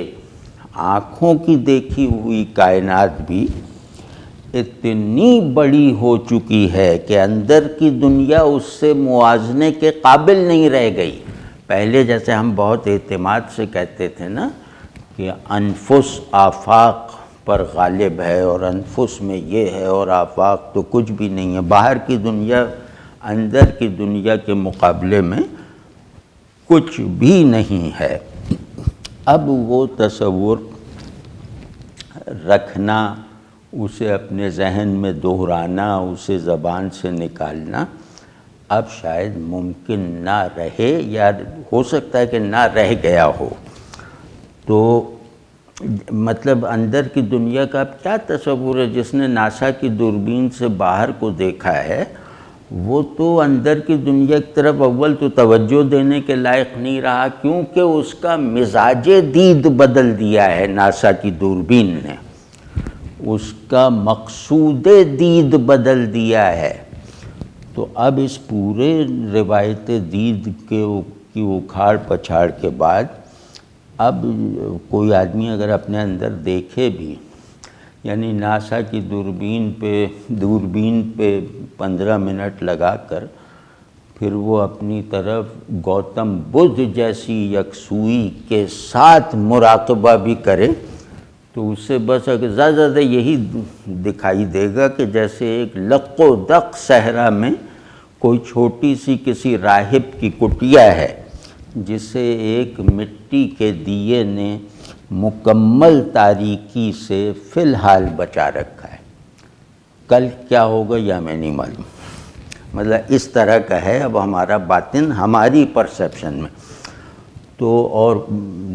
آنکھوں کی دیکھی ہوئی کائنات بھی اتنی بڑی ہو چکی ہے کہ اندر کی دنیا اس سے موازنے کے قابل نہیں رہ گئی. پہلے جیسے ہم بہت اعتماد سے کہتے تھے نا کہ انفس آفاق پر غالب ہے، اور انفس میں یہ ہے اور آفاق تو کچھ بھی نہیں ہے، باہر کی دنیا اندر کی دنیا کے مقابلے میں کچھ بھی نہیں ہے۔ اب وہ تصور رکھنا، اسے اپنے ذہن میں دہرانا، اسے زبان سے نکالنا اب شاید ممکن نہ رہے، یا ہو سکتا ہے کہ نہ رہ گیا ہو۔ تو مطلب اندر کی دنیا کا اب کیا تصور ہے؟ جس نے ناسا کی دوربین سے باہر کو دیکھا ہے وہ تو اندر کی دنیا کی طرف اول تو توجہ دینے کے لائق نہیں رہا، کیونکہ اس کا مزاج دید بدل دیا ہے ناسا کی دوربین نے، اس کا مقصود دید بدل دیا ہے۔ تو اب اس پورے روایت دید کی اکھاڑ پچھاڑ کے بعد اب کوئی آدمی اگر اپنے اندر دیکھے بھی، یعنی ناسا کی دوربین پہ 15 منٹ لگا کر پھر وہ اپنی طرف گوتم بدھ جیسی یکسوئی کے ساتھ مراقبہ بھی کرے تو اس سے بس اگر زیادہ یہی دکھائی دے گا کہ جیسے ایک لق و دق صحرا میں کوئی چھوٹی سی کسی راہب کی کٹیا ہے جسے ایک مٹی کے دیے نے مکمل تاریکی سے فی الحال بچا رکھا ہے۔ کل کیا ہوگا یہ ہمیں نہیں معلوم، مطلب اس طرح کا ہے اب ہمارا باطن ہماری پرسیپشن میں۔ تو اور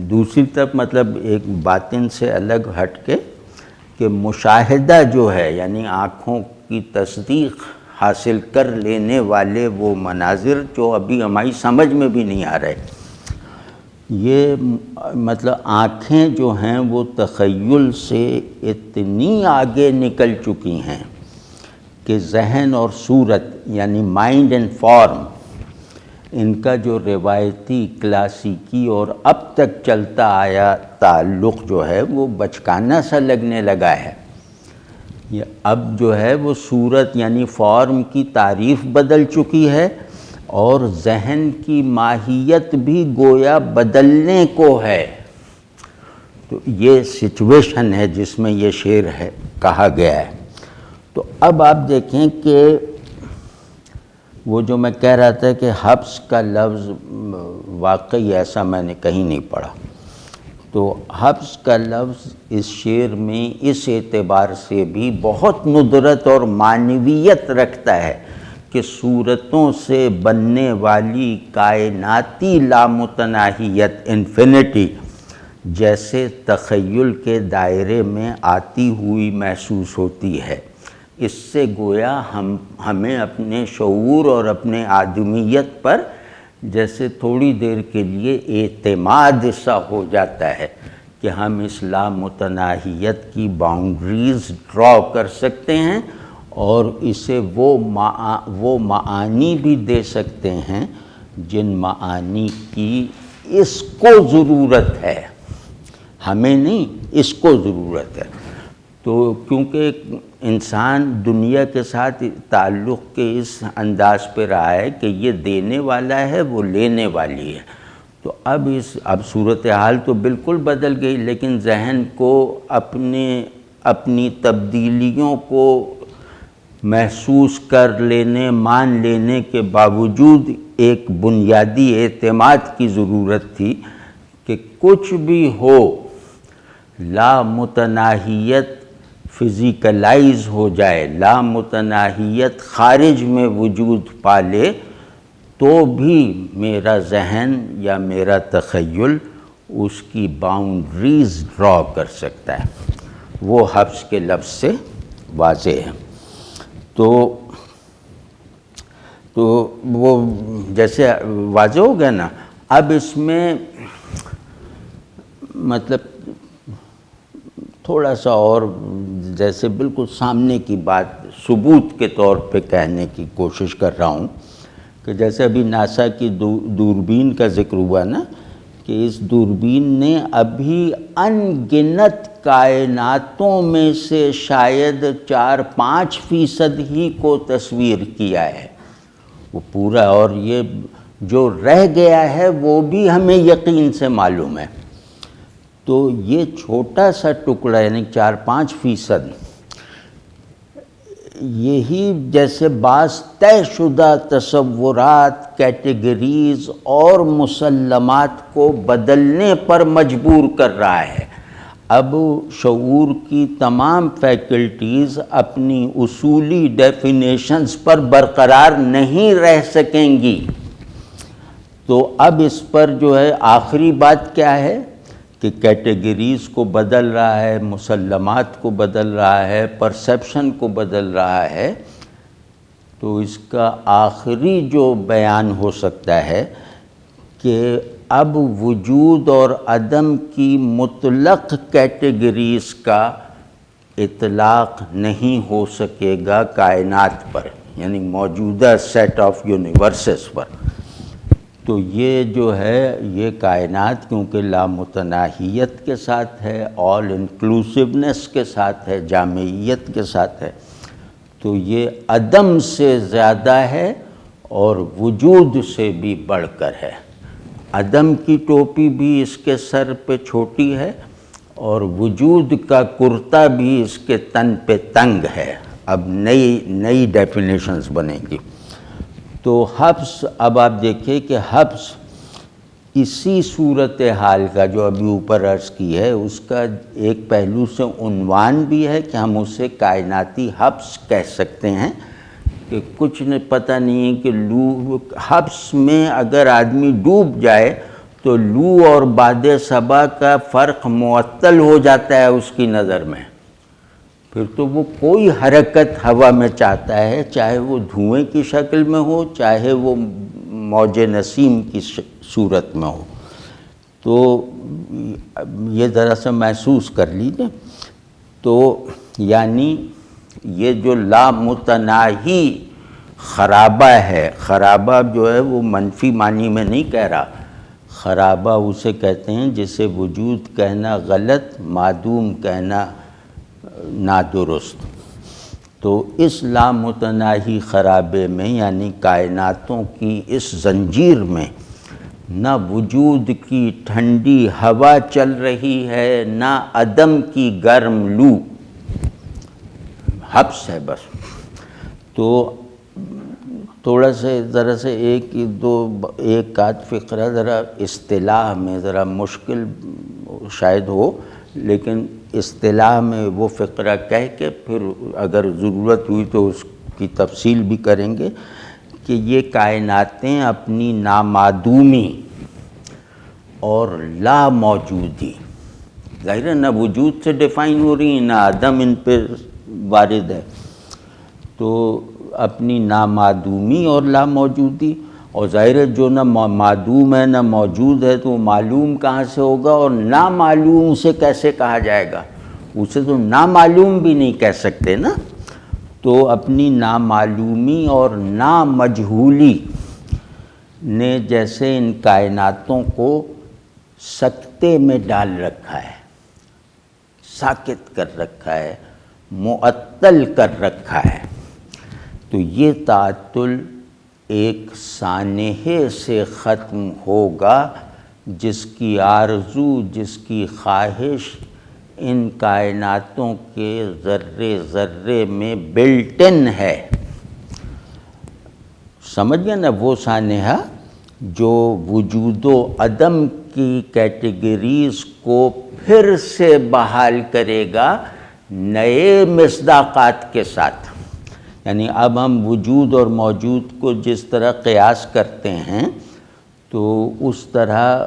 دوسری طرف مطلب ایک باطن سے الگ ہٹ کے کہ مشاہدہ جو ہے، یعنی آنکھوں کی تصدیق حاصل کر لینے والے وہ مناظر جو ابھی ہماری سمجھ میں بھی نہیں آ رہے، یہ مطلب آنکھیں جو ہیں وہ تخیل سے اتنی آگے نکل چکی ہیں کہ ذہن اور صورت یعنی مائنڈ اینڈ فارم، ان کا جو روایتی کلاسیکی اور اب تک چلتا آیا تعلق جو ہے وہ بچکانہ سا لگنے لگا ہے۔ اب جو ہے وہ صورت یعنی فارم کی تعریف بدل چکی ہے، اور ذہن کی ماہیت بھی گویا بدلنے کو ہے۔ تو یہ سچویشن ہے جس میں یہ شعر ہے کہا گیا ہے۔ تو اب آپ دیکھیں کہ وہ جو میں کہہ رہا تھا کہ حبس کا لفظ واقعی ایسا میں نے کہیں نہیں پڑھا، تو حبس کا لفظ اس شعر میں اس اعتبار سے بھی بہت ندرت اور معنویت رکھتا ہے کہ صورتوں سے بننے والی کائناتی لامتناہیت انفینٹی جیسے تخیل کے دائرے میں آتی ہوئی محسوس ہوتی ہے۔ اس سے گویا ہمیں اپنے شعور اور اپنے آدمیت پر جیسے تھوڑی دیر کے لیے اعتماد سا ہو جاتا ہے کہ ہم اس لامتناہیت کی باؤنڈریز ڈرا کر سکتے ہیں اور اسے وہ معانی بھی دے سکتے ہیں جن معانی کی اس کو ضرورت ہے، ہمیں نہیں، اس کو ضرورت ہے۔ تو کیونکہ انسان دنیا کے ساتھ تعلق کے اس انداز پہ رہا ہے کہ یہ دینے والا ہے، وہ لینے والی ہے، تو اب صورتحال تو بالکل بدل گئی، لیکن ذہن کو اپنی تبدیلیوں کو محسوس کر لینے، مان لینے کے باوجود ایک بنیادی اعتماد کی ضرورت تھی کہ کچھ بھی ہو، لامتناہیت فزیکلائز ہو جائے، لامتناہیت خارج میں وجود پالے، تو بھی میرا ذہن یا میرا تخیل اس کی باؤنڈریز ڈرا کر سکتا ہے۔ وہ حبس کے لفظ سے واضح ہے۔ تو وہ جیسے واضح ہو گیا نا، اب اس میں مطلب تھوڑا سا اور جیسے بالکل سامنے کی بات ثبوت کے طور پہ کہنے کی کوشش کر رہا ہوں کہ جیسے ابھی ناسا کی دوربین کا ذکر ہوا نا، کہ اس دوربین نے ابھی ان گنت کائناتوں میں سے شاید 4-5% ہی کو تصویر کیا ہے، وہ پورا، اور یہ جو رہ گیا ہے وہ بھی ہمیں یقین سے معلوم ہے۔ تو یہ چھوٹا سا ٹکڑا یعنی 4-5%، یہی جیسے بعض طے شدہ تصورات، کیٹیگریز اور مسلمات کو بدلنے پر مجبور کر رہا ہے۔ اب شعور کی تمام فیکلٹیز اپنی اصولی ڈیفینیشنز پر برقرار نہیں رہ سکیں گی۔ تو اب اس پر جو ہے آخری بات کیا ہے کہ کیٹیگریز کو بدل رہا ہے، مسلمات کو بدل رہا ہے، پرسیپشن کو بدل رہا ہے۔ تو اس کا آخری جو بیان ہو سکتا ہے کہ اب وجود اور عدم کی مطلق کیٹیگریز کا اطلاق نہیں ہو سکے گا کائنات پر، یعنی موجودہ سیٹ آف یونیورسز پر۔ تو یہ جو ہے یہ کائنات کیونکہ لامتناہیت کے ساتھ ہے، آل انکلوسیونیس کے ساتھ ہے، جامعیت کے ساتھ ہے، تو یہ عدم سے زیادہ ہے اور وجود سے بھی بڑھ کر ہے۔ عدم کی ٹوپی بھی اس کے سر پہ چھوٹی ہے اور وجود کا کرتا بھی اس کے تن پہ تنگ ہے۔ اب نئی ڈیفینیشنز بنیں گی۔ تو حبس، اب آپ دیکھیں کہ حبس اسی صورتحال کا جو ابھی اوپر عرض کی ہے اس کا ایک پہلو سے عنوان بھی ہے کہ ہم اسے کائناتی حبس کہہ سکتے ہیں، کہ کچھ پتہ نہیں ہے کہ حبس میں اگر آدمی ڈوب جائے تو لو اور باد صبا کا فرق معطل ہو جاتا ہے اس کی نظر میں، پھر تو وہ کوئی حرکت ہوا میں چاہتا ہے، چاہے وہ دھوئیں کی شکل میں ہو، چاہے وہ موج نسیم کی صورت میں ہو۔ تو یہ ذرا سا محسوس کر لیجیے۔ تو یعنی یہ جو لامتناہی خرابہ ہے، خرابہ جو ہے وہ منفی معنی میں نہیں کہہ رہا، خرابہ اسے کہتے ہیں جسے وجود کہنا غلط، معدوم کہنا نادرست۔ تو اس لامتناہی خرابے میں یعنی کائناتوں کی اس زنجیر میں نہ وجود کی ٹھنڈی ہوا چل رہی ہے، نہ عدم کی گرم لو، حبس ہے بس۔ تو تھوڑا سے ذرا سے ایک آدھ فقرہ ذرا اصطلاح میں ذرا مشکل شاید ہو، لیکن اصطلاح میں وہ فقرہ کہہ کے پھر اگر ضرورت ہوئی تو اس کی تفصیل بھی کریں گے کہ یہ کائناتیں اپنی نامعدومی اور لا موجودی، ظاہر ہے نہ وجود سے ڈیفائن ہو رہی ہیں نہ عدم ان پہ وارد ہے، تو اپنی نامعدومی اور لا موجودی، اور ظاہر ہے جو نہ معدوم ہے نہ موجود ہے تو وہ معلوم کہاں سے ہوگا، اور نامعلوم سے کیسے کہا جائے گا، اسے تو نامعلوم بھی نہیں کہہ سکتے نا۔ تو اپنی نامعلومی اور نامجہولی نے جیسے ان کائناتوں کو سکتے میں ڈال رکھا ہے، ساکت کر رکھا ہے، معطل کر رکھا ہے۔ تو یہ تعطل ایک سانحے سے ختم ہوگا جس کی آرزو، جس کی خواہش ان کائناتوں کے ذرے ذرے میں بلٹ ان ہے۔ سمجھ گئے نا وہ سانحہ جو وجود و عدم کی کیٹیگریز کو پھر سے بحال کرے گا نئے مصداقات کے ساتھ۔ یعنی اب ہم وجود اور موجود کو جس طرح قیاس کرتے ہیں تو اس طرح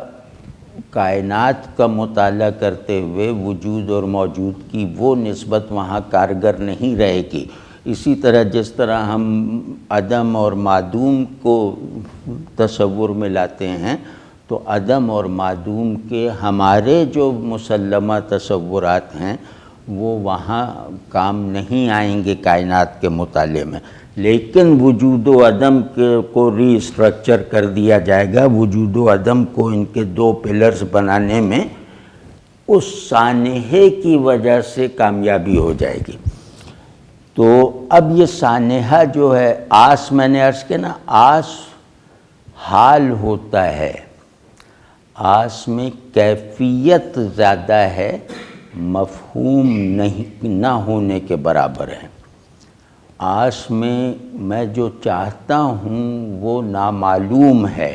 کائنات کا مطالعہ کرتے ہوئے وجود اور موجود کی وہ نسبت وہاں کارگر نہیں رہے گی۔ اسی طرح جس طرح ہم عدم اور معدوم کو تصور میں لاتے ہیں تو عدم اور معدوم کے ہمارے جو مسلمہ تصورات ہیں وہ وہاں کام نہیں آئیں گے کائنات کے مطالعے میں، لیکن وجود و عدم کو ری اسٹرکچر کر دیا جائے گا، وجود و عدم کو ان کے دو پلرز بنانے میں اس سانحے کی وجہ سے کامیابی ہو جائے گی۔ تو اب یہ سانحہ جو ہے، آس میں نے عرض کیا نا، آس حال ہوتا ہے، آس میں کیفیت زیادہ ہے، مفہوم نہیں نہ ہونے کے برابر ہے۔ آس میں جو چاہتا ہوں وہ نامعلوم ہے،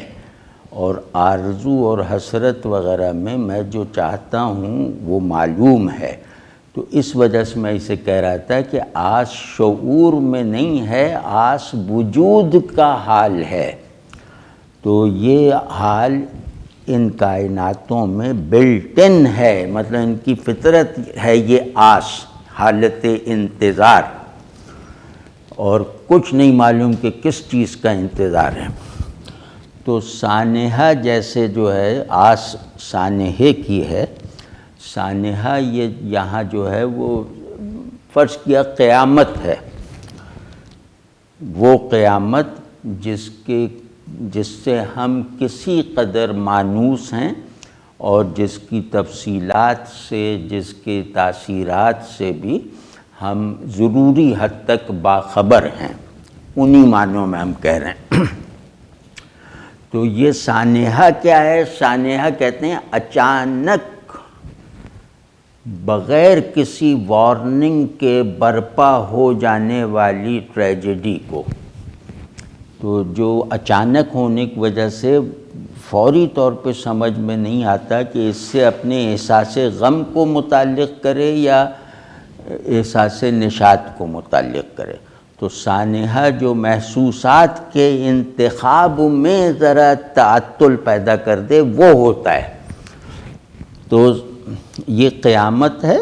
اور آرزو اور حسرت وغیرہ میں جو چاہتا ہوں وہ معلوم ہے۔ تو اس وجہ سے میں اسے کہہ رہا تھا کہ آس شعور میں نہیں ہے، آس وجود کا حال ہے۔ تو یہ حال ان کائناتوں میں بلٹ ان ہے، مطلب ان کی فطرت ہے یہ آس، حالت انتظار، اور کچھ نہیں معلوم کہ کس چیز کا انتظار ہے۔ تو سانحہ جیسے جو ہے آس سانحے کی ہے، سانحہ یہ یہاں جو ہے وہ فرض کیا قیامت ہے، وہ قیامت جس سے ہم کسی قدر مانوس ہیں، اور جس کی تفصیلات سے، جس کے تاثیرات سے بھی ہم ضروری حد تک باخبر ہیں، انہی معنوں میں ہم کہہ رہے ہیں۔ تو یہ سانحہ کیا ہے؟ سانحہ کہتے ہیں اچانک بغیر کسی وارننگ کے برپا ہو جانے والی ٹریجڈی کو۔ تو جو اچانک ہونے کی وجہ سے فوری طور پہ سمجھ میں نہیں آتا کہ اس سے اپنے احساس غم کو متعلق کرے یا احساس نشاط کو متعلق کرے۔ تو سانحہ جو محسوسات کے انتخاب میں ذرا تعطل پیدا کر دے وہ ہوتا ہے۔ تو یہ قیامت ہے،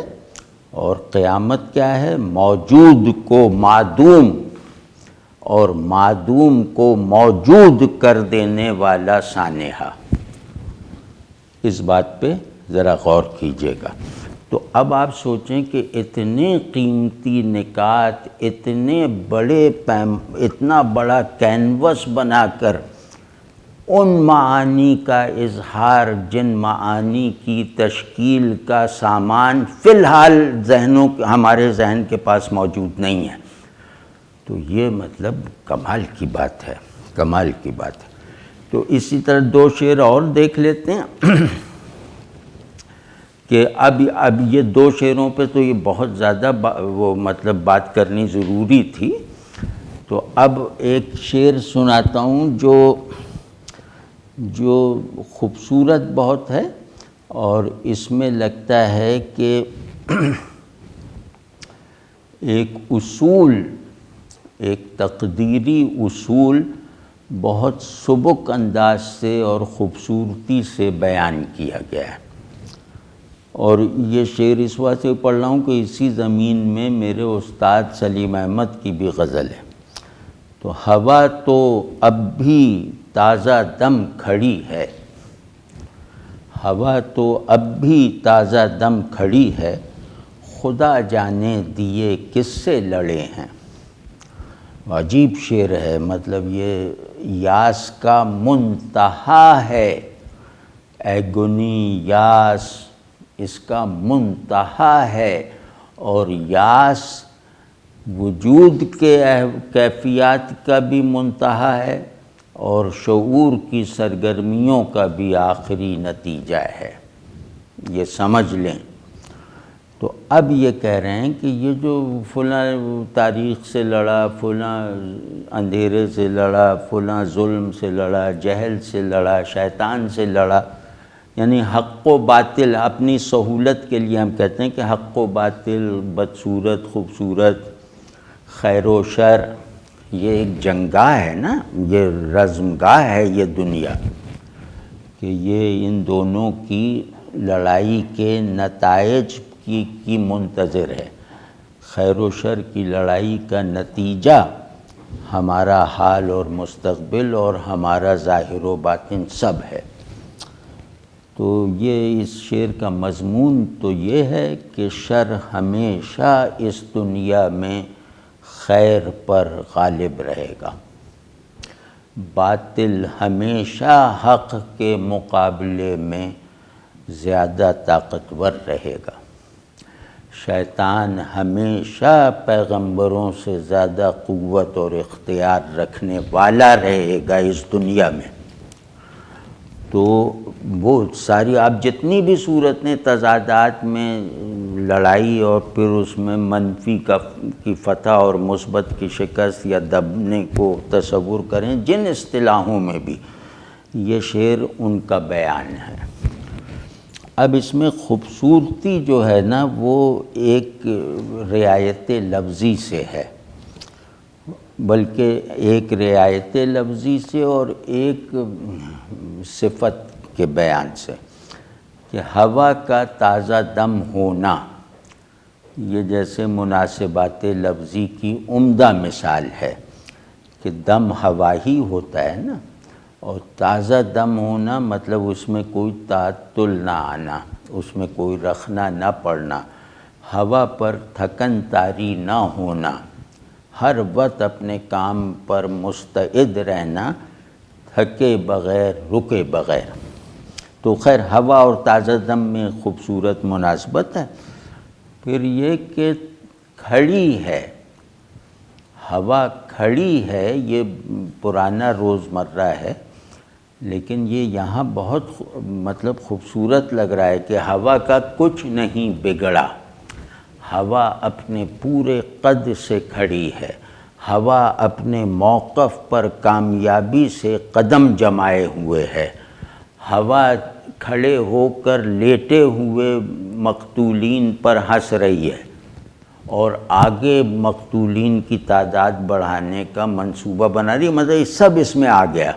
اور قیامت کیا ہے؟ موجود کو معدوم اور معدوم کو موجود کر دینے والا سانحہ۔ اس بات پہ ذرا غور کیجیے گا۔ تو اب آپ سوچیں کہ اتنے قیمتی نکات، اتنا بڑا کینوس بنا کر ان معانی کا اظہار، جن معانی کی تشکیل کا سامان فی الحال ہمارے ذہن کے پاس موجود نہیں ہے، تو یہ مطلب کمال کی بات ہے، کمال کی بات ہے۔ تو اسی طرح دو شعر اور دیکھ لیتے ہیں کہ اب یہ دو شعروں پہ تو یہ بہت زیادہ وہ مطلب بات کرنی ضروری تھی۔ تو اب ایک شعر سناتا ہوں جو خوبصورت بہت ہے، اور اس میں لگتا ہے کہ ایک اصول، ایک تقدیری اصول بہت سبک انداز سے اور خوبصورتی سے بیان کیا گیا ہے۔ اور یہ شعر اس واسطے سے پڑھ رہا ہوں کہ اسی زمین میں میرے استاد سلیم احمد کی بھی غزل ہے۔ تو ہوا تو اب بھی تازہ دم کھڑی ہے، ہوا تو اب بھی تازہ دم کھڑی ہے، خدا جانے دیے کس سے لڑے ہیں۔ عجیب شعر ہے، مطلب یہ یاس کا منتہا ہے، ایگونی یاس اس کا منتہا ہے، اور یاس وجود کے کیفیات کا بھی منتہا ہے، اور شعور کی سرگرمیوں کا بھی آخری نتیجہ ہے، یہ سمجھ لیں۔ تو اب یہ کہہ رہے ہیں کہ یہ جو فلاں تاریخ سے لڑا، فلاں اندھیرے سے لڑا، فلاں ظلم سے لڑا، جہل سے لڑا، شیطان سے لڑا، یعنی حق و باطل، اپنی سہولت کے لیے ہم کہتے ہیں کہ حق و باطل، بدصورت خوبصورت، خیر و شر، یہ ایک جنگاہ ہے نا، یہ رزمگاہ ہے یہ دنیا، کہ یہ ان دونوں کی لڑائی کے نتائج کی منتظر ہے۔ خیر و شر کی لڑائی کا نتیجہ ہمارا حال اور مستقبل اور ہمارا ظاہر و باطن سب ہے۔ تو یہ اس شعر کا مضمون تو یہ ہے کہ شر ہمیشہ اس دنیا میں خیر پر غالب رہے گا، باطل ہمیشہ حق کے مقابلے میں زیادہ طاقتور رہے گا، شیطان ہمیشہ پیغمبروں سے زیادہ قوت اور اختیار رکھنے والا رہے گا اس دنیا میں۔ تو وہ ساری آپ جتنی بھی صورتیں تضادات میں لڑائی اور پھر اس میں منفی کی فتح اور مثبت کی شکست یا دبنے کو تصور کریں، جن اصطلاحوں میں بھی، یہ شعر ان کا بیان ہے۔ اب اس میں خوبصورتی جو ہے نا وہ ایک رعایت لفظی سے ہے، بلکہ ایک رعایت لفظی سے اور ایک صفت کے بیان سے، کہ ہوا کا تازہ دم ہونا، یہ جیسے مناسبات لفظی کی عمدہ مثال ہے کہ دم ہوا ہی ہوتا ہے نا، اور تازہ دم ہونا مطلب اس میں کوئی تعطل نہ آنا، اس میں کوئی رخنا نہ پڑنا، ہوا پر تھکن طاری نہ ہونا، ہر وقت اپنے کام پر مستعد رہنا، تھکے بغیر رکے بغیر۔ تو خیر ہوا اور تازہ دم میں خوبصورت مناسبت ہے۔ پھر یہ کہ کھڑی ہے، ہوا کھڑی ہے، یہ پرانا روزمرہ ہے، لیکن یہ یہاں بہت مطلب خوبصورت لگ رہا ہے کہ ہوا کا کچھ نہیں بگڑا، ہوا اپنے پورے قد سے کھڑی ہے، ہوا اپنے موقف پر کامیابی سے قدم جمائے ہوئے ہے، ہوا کھڑے ہو کر لیٹے ہوئے مقتولین پر ہنس رہی ہے اور آگے مقتولین کی تعداد بڑھانے کا منصوبہ بنا رہی ہے، مطلب سب اس میں آ گیا۔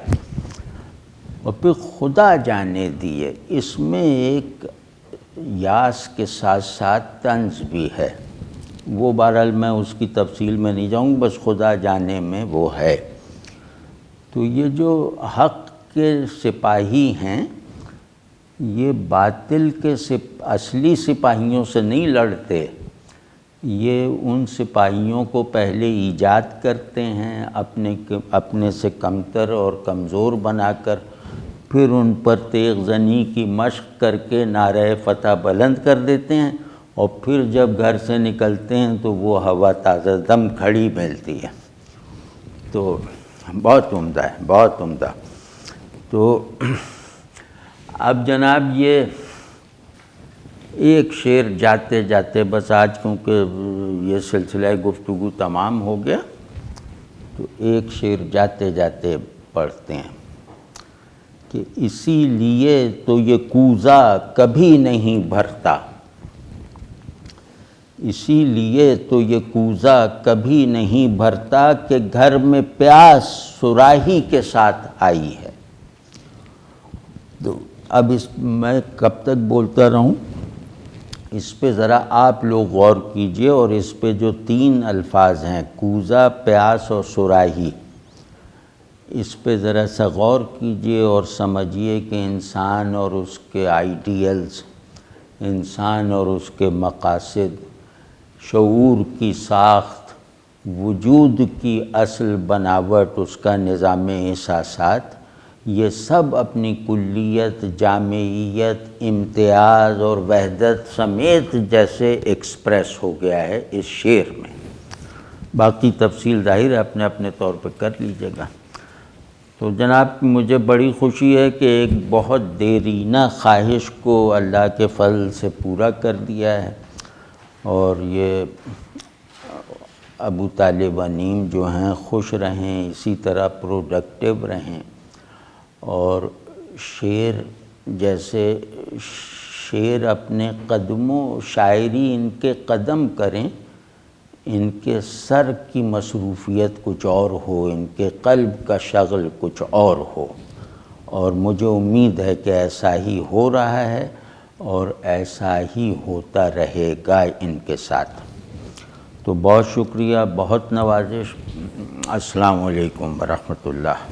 اور پھر خدا جانے دیے، اس میں ایک یاس کے ساتھ ساتھ طنز بھی ہے، وہ بہرحال میں اس کی تفصیل میں نہیں جاؤں، بس خدا جانے میں وہ ہے۔ تو یہ جو حق کے سپاہی ہیں، یہ باطل کے اصلی سپاہیوں سے نہیں لڑتے، یہ ان سپاہیوں کو پہلے ایجاد کرتے ہیں اپنے سے کمتر اور کمزور بنا کر، پھر ان پر تیغ زنی کی مشق کر کے نعرہ فتح بلند کر دیتے ہیں، اور پھر جب گھر سے نکلتے ہیں تو وہ ہوا تازہ دم کھڑی ملتی ہے۔ تو بہت عمدہ ہے، بہت عمدہ۔ تو اب جناب یہ ایک شعر جاتے جاتے، بس آج کیونکہ یہ سلسلہ گفتگو تمام ہو گیا، تو ایک شعر جاتے جاتے پڑھتے ہیں کہ اسی لیے تو یہ کوزہ کبھی نہیں بھرتا، اسی لیے تو یہ کوزہ کبھی نہیں بھرتا کہ گھر میں پیاس صراحی کے ساتھ آئی ہے۔ تو اب میں کب تک بولتا رہوں، اس پہ ذرا آپ لوگ غور کیجئے، اور اس پہ جو 3 الفاظ ہیں، کوزہ، پیاس اور صراحی، اس پہ ذرا سا غور کیجئے اور سمجھیے کہ انسان اور اس کے آئیڈیلز، انسان اور اس کے مقاصد، شعور کی ساخت، وجود کی اصل بناوٹ، اس کا نظام احساسات، یہ سب اپنی کلیت، جامعیت، امتیاز اور وحدت سمیت جیسے ایکسپریس ہو گیا ہے اس شعر میں۔ باقی تفصیل ظاہر ہے اپنے اپنے طور پہ کر لیجیے گا۔ تو جناب مجھے بڑی خوشی ہے کہ ایک بہت دیرینہ خواہش کو اللہ کے فضل سے پورا کر دیا ہے، اور یہ ابو طالب و نیم جو ہیں خوش رہیں، اسی طرح پروڈکٹیو رہیں، اور شعر جیسے شعر اپنے قدموں، شاعری ان کے قدم کریں، ان کے سر کی مصروفیت کچھ اور ہو، ان کے قلب کا شغل کچھ اور ہو، اور مجھے امید ہے کہ ایسا ہی ہو رہا ہے اور ایسا ہی ہوتا رہے گا ان کے ساتھ۔ تو بہت شکریہ، بہت نوازش۔ السلام علیکم ورحمۃ اللہ۔